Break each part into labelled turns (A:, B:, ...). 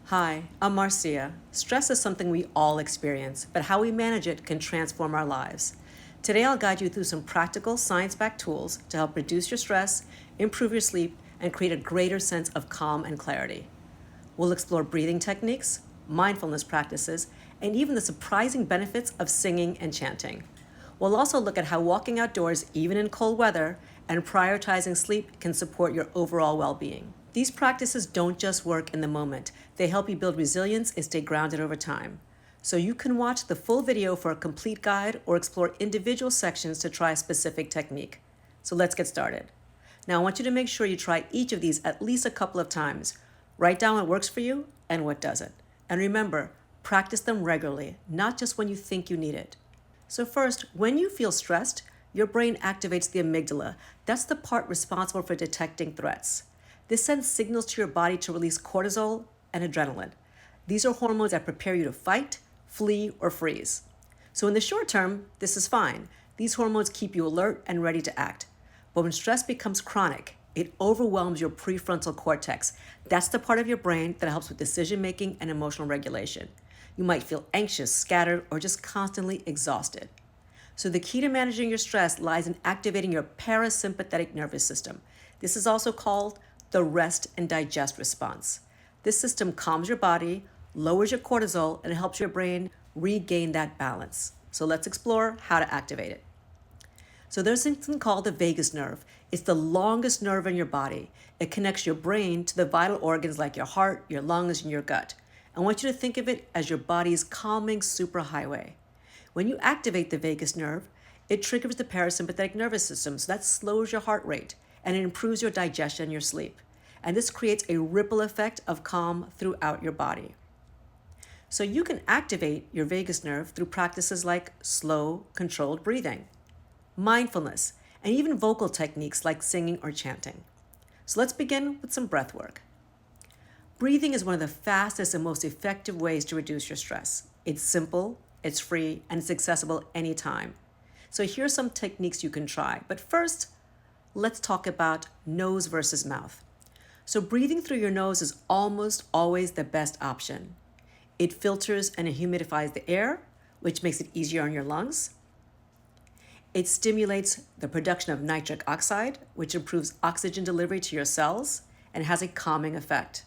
A: Hi, I'm Marcia. Stress is something we all experience, but how we manage it can transform our lives. Today, I'll guide you through some practical, science backed tools to help reduce your stress, improve your sleep, and create a greater sense of calm and clarity. We'll explore breathing techniques, mindfulness practices, and even the surprising benefits of singing and chanting. We'll also look at how walking outdoors, even in cold weather, and prioritizing sleep can support your overall well being. These practices don't just work in the moment, they help you build resilience and stay grounded over time. So you can watch the full video for a complete guide or explore individual sections to try a specific technique. So let's get started. Now I want you to make sure you try each of these at least a couple of times. Write down what works for you and what doesn't. And remember, practice them regularly, not just when you think you need it. So first, when you feel stressed, your brain activates the amygdala. That's the part responsible for detecting threats. This sends signals to your body to release cortisol and adrenaline. These are hormones that prepare you to fight, flee, or freeze. So in the short term, this is fine. These hormones keep you alert and ready to act. But when stress becomes chronic, it overwhelms your prefrontal cortex. That's the part of your brain that helps with decision making and emotional regulation. You might feel anxious, scattered, or just constantly exhausted. So the key to managing your stress lies in activating your parasympathetic nervous system. This is also called the rest and digest response. This system calms your body, lowers your cortisol, and helps your brain regain that balance. So let's explore how to activate it. So there's something called the vagus nerve. It's the longest nerve in your body. It connects your brain to the vital organs like your heart, your lungs, and your gut. I want you to think of it as your body's calming superhighway. When you activate the vagus nerve, it triggers the parasympathetic nervous system, so that slows your heart rate and it improves your digestion and your sleep. And this creates a ripple effect of calm throughout your body. So you can activate your vagus nerve through practices like slow, controlled breathing, mindfulness, and even vocal techniques like singing or chanting. So let's begin with some breath work. Breathing is one of the fastest and most effective ways to reduce your stress. It's simple, it's free, and it's accessible anytime. So here's some techniques you can try. But first, let's talk about nose versus mouth. So breathing through your nose is almost always the best option. It filters and humidifies the air, which makes it easier on your lungs. It stimulates the production of nitric oxide, which improves oxygen delivery to your cells and has a calming effect.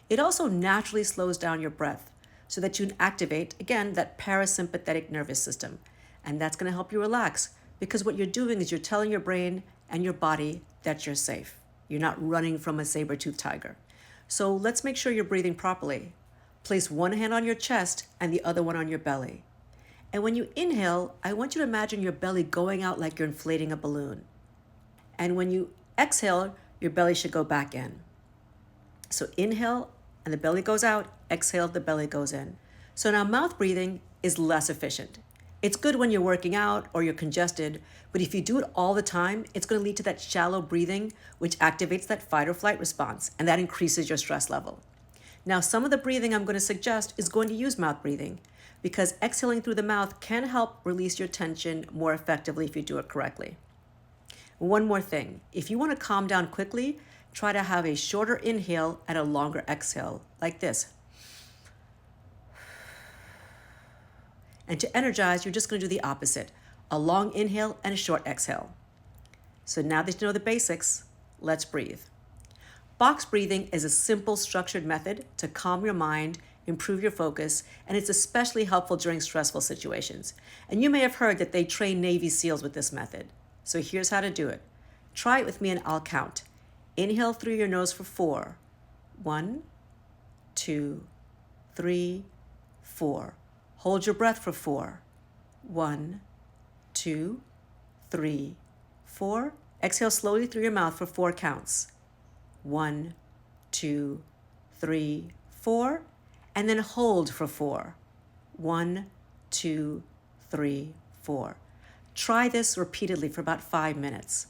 A: It also naturally slows down your breath so that you can activate, again, that parasympathetic nervous system. And that's going to help you relax because what you're doing is you're telling your brain and your body that you're safe. You're not running from a saber-toothed tiger. So let's make sure you're breathing properly. Place one hand on your chest and the other one on your belly. And when you inhale, I want you to imagine your belly going out like you're inflating a balloon. And when you exhale, your belly should go back in. So inhale and the belly goes out, exhale, the belly goes in. So now mouth breathing is less efficient. It's good when you're working out or you're congested, but if you do it all the time, it's going to lead to that shallow breathing, which activates that fight or flight response, and that increases your stress level. Now, some of the breathing I'm going to suggest is going to use mouth breathing because exhaling through the mouth can help release your tension more effectively if you do it correctly. One more thing, if you want to calm down quickly, try to have a shorter inhale and a longer exhale, like this. And to energize, you're just going to do the opposite, a long inhale and a short exhale. So now that you know the basics, let's breathe. Box breathing is a simple, structured method to calm your mind, improve your focus, and it's especially helpful during stressful situations. And you may have heard that they train Navy SEALs with this method. So here's how to do it. Try it with me and I'll count. Inhale through your nose for 4. 1, 2, 3, 4. Hold your breath for 4. 1, 2, 3, 4. Exhale slowly through your mouth for 4 counts. 1, 2, 3, 4. And then hold for 4. 1, 2, 3, 4. Try this repeatedly for about 5 minutes.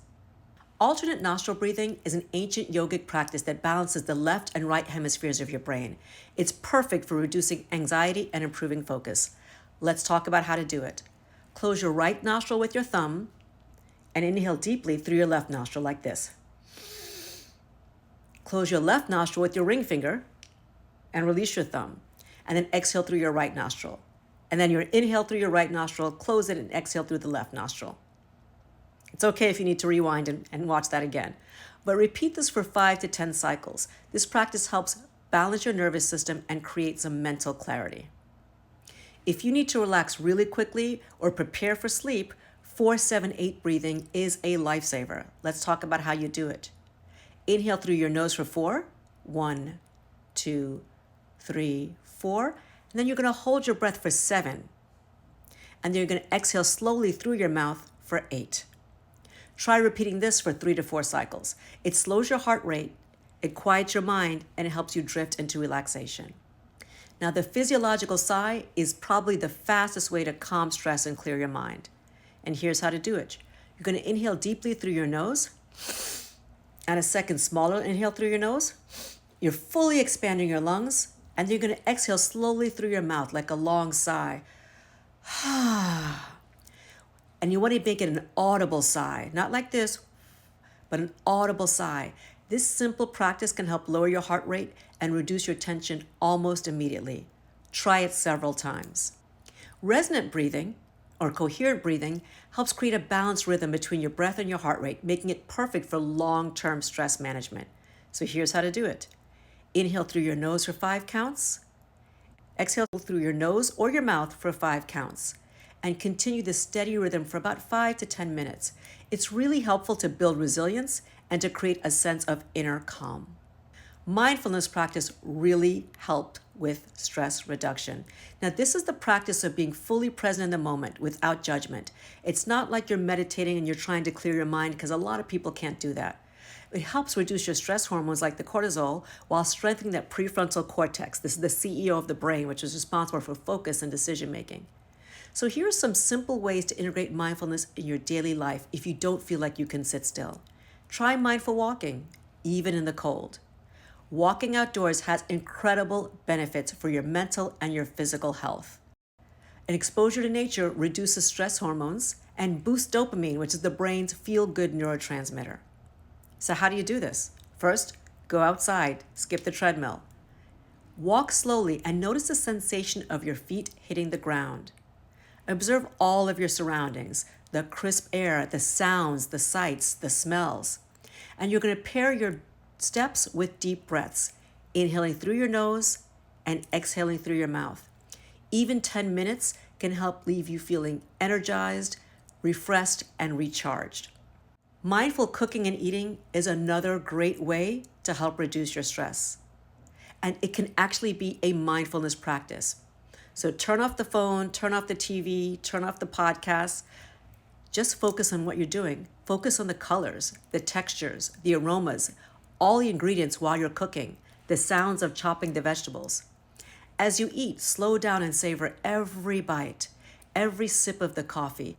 A: Alternate nostril breathing is an ancient yogic practice that balances the left and right hemispheres of your brain. It's perfect for reducing anxiety and improving focus. Let's talk about how to do it. Close your right nostril with your thumb and inhale deeply through your left nostril like this. Close your left nostril with your ring finger and release your thumb. And then exhale through your right nostril. And then you inhale through your right nostril, close it, and exhale through the left nostril. It's okay if you need to rewind and watch that again. But repeat this for 5 to 10 cycles. This practice helps balance your nervous system and create some mental clarity. If you need to relax really quickly or prepare for sleep, 4-7-8 breathing is a lifesaver. Let's talk about how you do it. Inhale through your nose for 4. 1, 2, 3, 4. And then you're going to hold your breath for 7. And then you're going to exhale slowly through your mouth for 8. Try repeating this for 3 to 4 cycles. It slows your heart rate, it quiets your mind, and it helps you drift into relaxation. Now, the physiological sigh is probably the fastest way to calm stress and clear your mind. And here's how to do it. You're going to inhale deeply through your nose, and a second smaller inhale through your nose. You're fully expanding your lungs, and then you're going to exhale slowly through your mouth like a long sigh. And you want to make it an audible sigh, not like this, but an audible sigh. This simple practice can help lower your heart rate and reduce your tension almost immediately. Try it several times. Resonant breathing, or coherent breathing, helps create a balanced rhythm between your breath and your heart rate, making it perfect for long-term stress management. So here's how to do it. Inhale through your nose for 5 counts. Exhale through your nose or your mouth for 5 counts. And continue this steady rhythm for about 5 to 10 minutes. It's really helpful to build resilience and to create a sense of inner calm. Mindfulness practice really helped with stress reduction. Now, this is the practice of being fully present in the moment without judgment. It's not like you're meditating and you're trying to clear your mind, because a lot of people can't do that. It helps reduce your stress hormones like the cortisol while strengthening that prefrontal cortex. This is the CEO of the brain, which is responsible for focus and decision making. So here are some simple ways to integrate mindfulness in your daily life if you don't feel like you can sit still. Try mindful walking, even in the cold. Walking outdoors has incredible benefits for your mental and your physical health. An exposure to nature reduces stress hormones and boosts dopamine, which is the brain's feel-good neurotransmitter. So how do you do this? First, go outside, skip the treadmill. Walk slowly and notice the sensation of your feet hitting the ground. Observe all of your surroundings, the crisp air, the sounds, the sights, the smells. And you're going to pair your steps with deep breaths, inhaling through your nose and exhaling through your mouth. Even 10 minutes can help leave you feeling energized, refreshed, and recharged. Mindful cooking and eating is another great way to help reduce your stress. And it can actually be a mindfulness practice. So turn off the phone, turn off the TV, turn off the podcast. Just focus on what you're doing. Focus on the colors, the textures, the aromas, all the ingredients while you're cooking, the sounds of chopping the vegetables. As you eat, slow down and savor every bite, every sip of the coffee.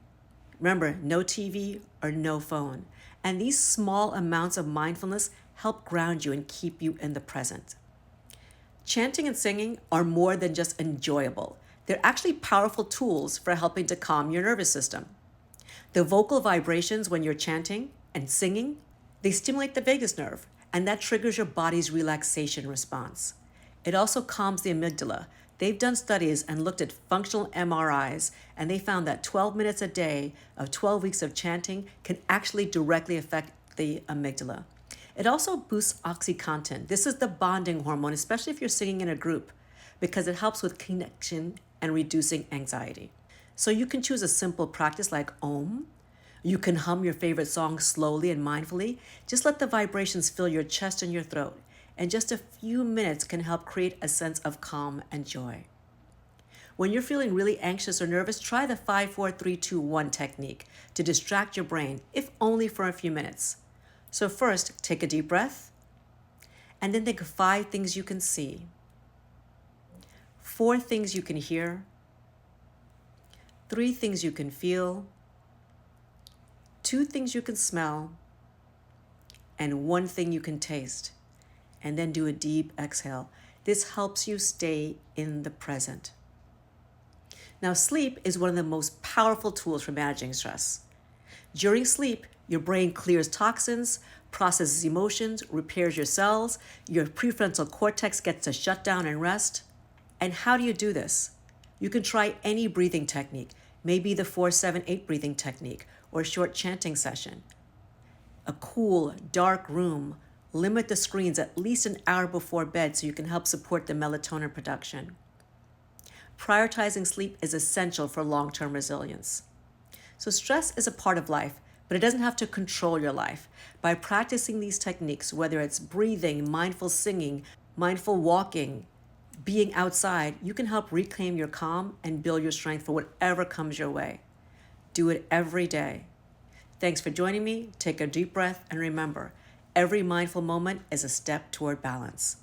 A: Remember, no TV or no phone. And these small amounts of mindfulness help ground you and keep you in the present. Chanting and singing are more than just enjoyable. They're actually powerful tools for helping to calm your nervous system. The vocal vibrations when you're chanting and singing, they stimulate the vagus nerve, and that triggers your body's relaxation response. It also calms the amygdala. They've done studies and looked at functional MRIs, and they found that 12 minutes a day of 12 weeks of chanting can actually directly affect the amygdala. It also boosts oxytocin. This is the bonding hormone, especially if you're singing in a group, because it helps with connection and reducing anxiety. So you can choose a simple practice like Om. You can hum your favorite song slowly and mindfully. Just let the vibrations fill your chest and your throat. And just a few minutes can help create a sense of calm and joy. When you're feeling really anxious or nervous, try the 5-4-3-2-1 technique to distract your brain, if only for a few minutes. So first, take a deep breath, and then think of 5 things you can see, 4 things you can hear, 3 things you can feel, 2 things you can smell, and 1 thing you can taste. And then do a deep exhale. This helps you stay in the present. Now, sleep is one of the most powerful tools for managing stress. During sleep, your brain clears toxins, processes emotions, repairs your cells, your prefrontal cortex gets to shut down and rest. And how do you do this? You can try any breathing technique, maybe the 4-7-8 breathing technique or a short chanting session. A cool, dark room. Limit the screens at least an hour before bed so you can help support the melatonin production. Prioritizing sleep is essential for long-term resilience. So stress is a part of life, but it doesn't have to control your life. By practicing these techniques, whether it's breathing, mindful singing, mindful walking, being outside, you can help reclaim your calm and build your strength for whatever comes your way. Do it every day. Thanks for joining me. Take a deep breath and remember, every mindful moment is a step toward balance.